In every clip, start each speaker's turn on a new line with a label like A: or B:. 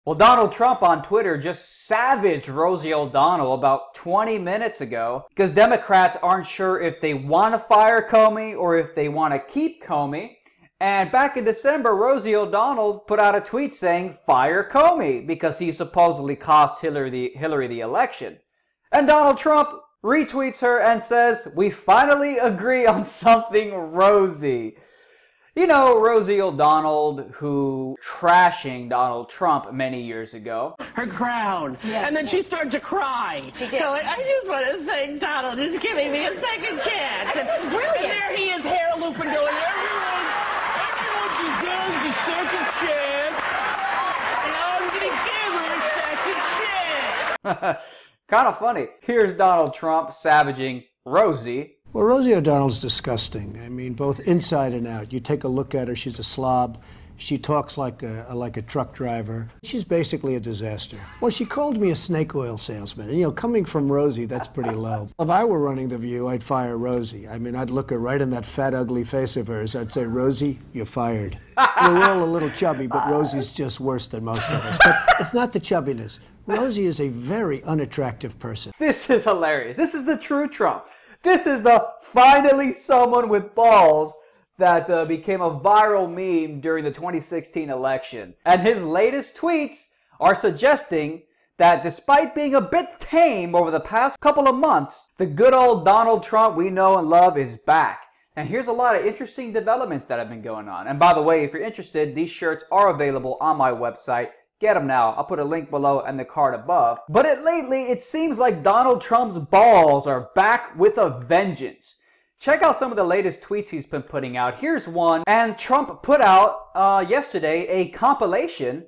A: Well, Donald Trump on Twitter just savaged Rosie O'Donnell about 20 minutes ago because Democrats aren't sure if they want to fire Comey or if they want to keep Comey. And back in December, Rosie O'Donnell put out a tweet saying, "Fire Comey," because he supposedly cost Hillary the election. And Donald Trump retweets her and says, "We finally agree on something, Rosie." You know, Rosie O'Donnell, who trashing Donald Trump many years ago.
B: Her crown.
C: Yeah.
B: And then she started to cry.
C: She did.
B: So I just want to thank Donald is giving me a second chance.
C: And it was brilliant.
B: And there he is, hair looping, going, everyone deserves a second chance. And I'm going to give her a second chance.
A: Kind of funny. Here's Donald Trump savaging Rosie.
D: Well, Rosie O'Donnell's disgusting. I mean, both inside and out. You take a look at her, she's a slob. She talks like a truck driver. She's basically a disaster. Well, she called me a snake oil salesman. And, you know, coming from Rosie, that's pretty low. If I were running The View, I'd fire Rosie. I mean, I'd look her right in that fat, ugly face of hers. I'd say, "Rosie, you're fired." We're all a little chubby, but Rosie's just worse than most of us. But it's not the chubbiness. Rosie is a very unattractive person.
A: This is hilarious. This is the true Trump. This is the finally someone with balls that became a viral meme during the 2016 election. And his latest tweets are suggesting that despite being a bit tame over the past couple of months, the good old Donald Trump we know and love is back. And here's a lot of interesting developments that have been going on. And by the way, if you're interested, these shirts are available on my website. Get them now. I'll put a link below and the card above. But lately, it seems like Donald Trump's balls are back with a vengeance. Check out some of the latest tweets he's been putting out. Here's one. And Trump put out yesterday a compilation.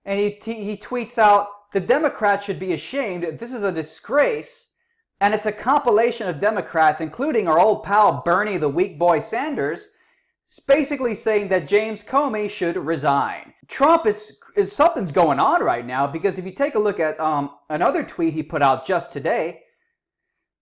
A: And he tweets out, "The Democrats should be ashamed. This is a disgrace." And it's a compilation of Democrats, including our old pal Bernie the Weak Boy Sanders, basically saying that James Comey should resign. Trump something's going on right now, because if you take a look at another tweet he put out just today,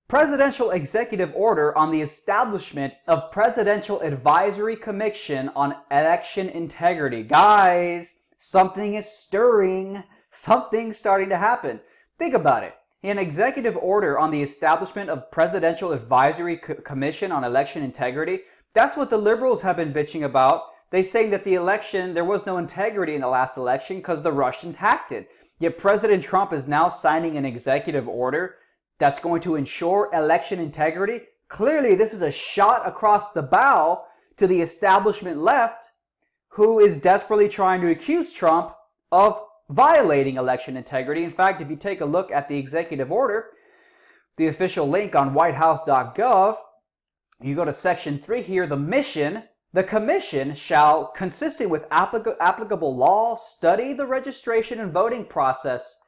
A: Presidential Executive Order on the Establishment of Presidential Advisory Commission on Election Integrity. Guys, something is stirring. Something's starting to happen. Think about it. An executive order on the establishment of Presidential Advisory Commission on Election Integrity. That's what the liberals have been bitching about. They saying that the election, there was no integrity in the last election because the Russians hacked it. Yet President Trump is now signing an executive order that's going to ensure election integrity. Clearly, this is a shot across the bow to the establishment left, who is desperately trying to accuse Trump of violating election integrity. In fact, if you take a look at the executive order, the official link on whitehouse.gov, you go to section 3 here, the mission. The commission shall, consistent with applicable law, study the registration and voting process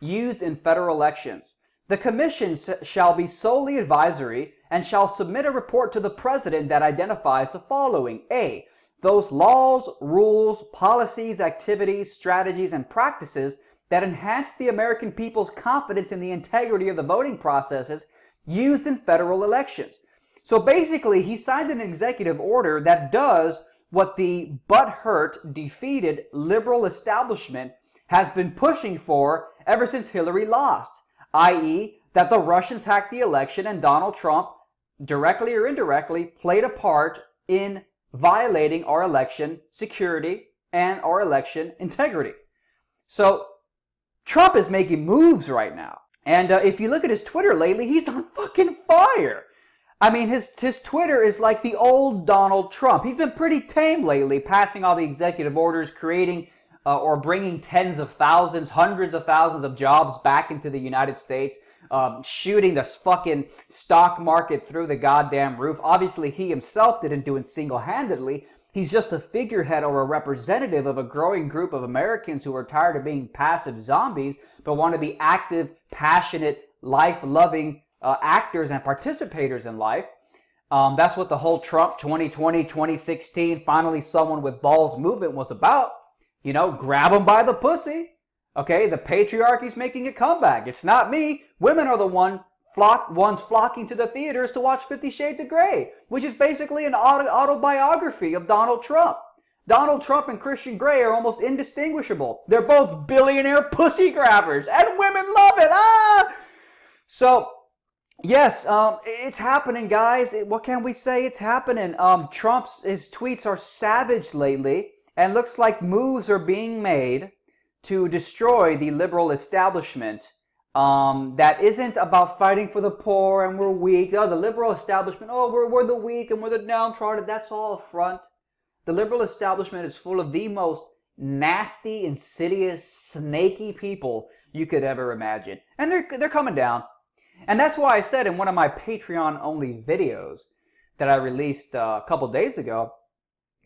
A: used in federal elections. The commission shall be solely advisory and shall submit a report to the president that identifies the following. A, those laws, rules, policies, activities, strategies, and practices that enhance the American people's confidence in the integrity of the voting processes used in federal elections. So basically, he signed an executive order that does what the butthurt, defeated liberal establishment has been pushing for ever since Hillary lost, i.e., that the Russians hacked the election and Donald Trump, directly or indirectly, played a part in violating our election security and our election integrity. So Trump is making moves right now. And if you look at his Twitter lately, he's on fucking fire. I mean, his Twitter is like the old Donald Trump. He's been pretty tame lately, passing all the executive orders, creating or bringing tens of thousands, hundreds of thousands of jobs back into the United States, shooting the fucking stock market through the goddamn roof. Obviously, he himself didn't do it single-handedly. He's just a figurehead or a representative of a growing group of Americans who are tired of being passive zombies, but want to be active, passionate, life-loving actors and participators in life. That's what the whole Trump 2020, 2016, finally someone with balls movement was about. You know, grab them by the pussy. Okay, the patriarchy's making a comeback. It's not me. Women are the ones flocking to the theaters to watch 50 Shades of Grey, which is basically an autobiography of Donald Trump. Donald Trump and Christian Grey are almost indistinguishable. They're both billionaire pussy grabbers, and women love it. Ah! So, yes, it's happening, guys. What can we say? It's happening. His tweets are savage lately, and looks like moves are being made to destroy the liberal establishment. That isn't about fighting for the poor and we're weak. Oh, the liberal establishment, we're the weak and we're the downtrodden. That's all a front. The liberal establishment is full of the most nasty, insidious, snaky people you could ever imagine. And they're coming down. And that's why I said in one of my Patreon-only videos that I released a couple days ago,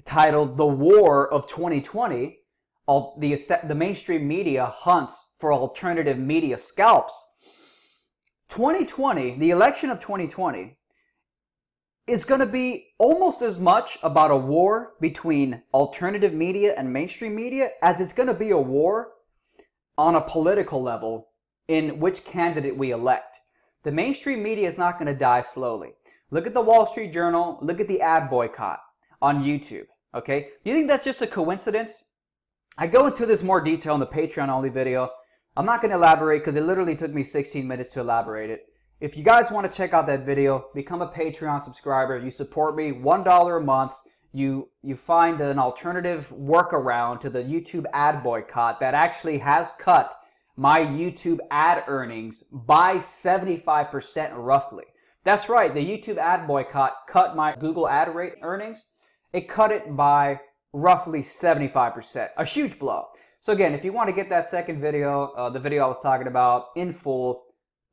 A: titled The War of 2020, the mainstream media hunts for alternative media scalps. 2020, the election of 2020, is going to be almost as much about a war between alternative media and mainstream media as it's going to be a war on a political level in which candidate we elect. The mainstream media is not going to die slowly. Look at the Wall Street Journal. Look at the ad boycott on YouTube. Okay? You think that's just a coincidence? I go into this more detail in the Patreon-only video. I'm not going to elaborate because it literally took me 16 minutes to elaborate it. If you guys want to check out that video, become a Patreon subscriber. You support me $1 a month. You find an alternative workaround to the YouTube ad boycott that actually has cut my YouTube ad earnings by 75% roughly. That's right, the YouTube ad boycott cut my Google ad rate earnings. It cut it by roughly 75%, a huge blow. So again, if you want to get that second video, the video I was talking about in full,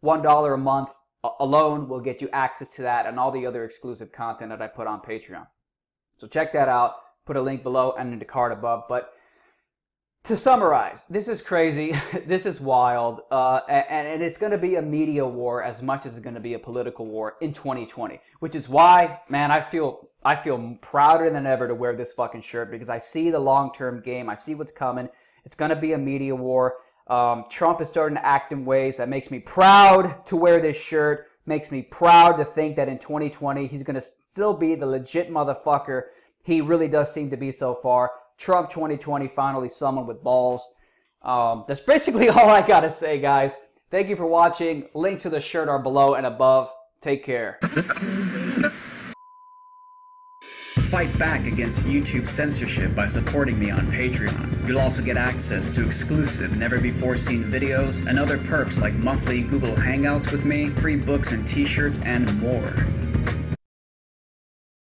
A: $1 a month alone will get you access to that and all the other exclusive content that I put on Patreon. So check that out. Put a link below and in the card above. But to summarize, this is crazy. This is wild. And it's going to be a media war as much as it's going to be a political war in 2020. Which is why, man, I feel prouder than ever to wear this fucking shirt because I see the long-term game. I see what's coming. It's going to be a media war. Trump is starting to act in ways that makes me proud to wear this shirt, makes me proud to think that in 2020 he's going to still be the legit motherfucker he really does seem to be so far. Trump 2020, finally someone with balls. That's basically all I got to say, guys. Thank you for watching. Links to the shirt are below and above. Take care.
C: Fight back against YouTube censorship by supporting me on Patreon. You'll also get access to exclusive, never-before-seen videos and other perks like monthly Google Hangouts with me, free books and t-shirts, and more.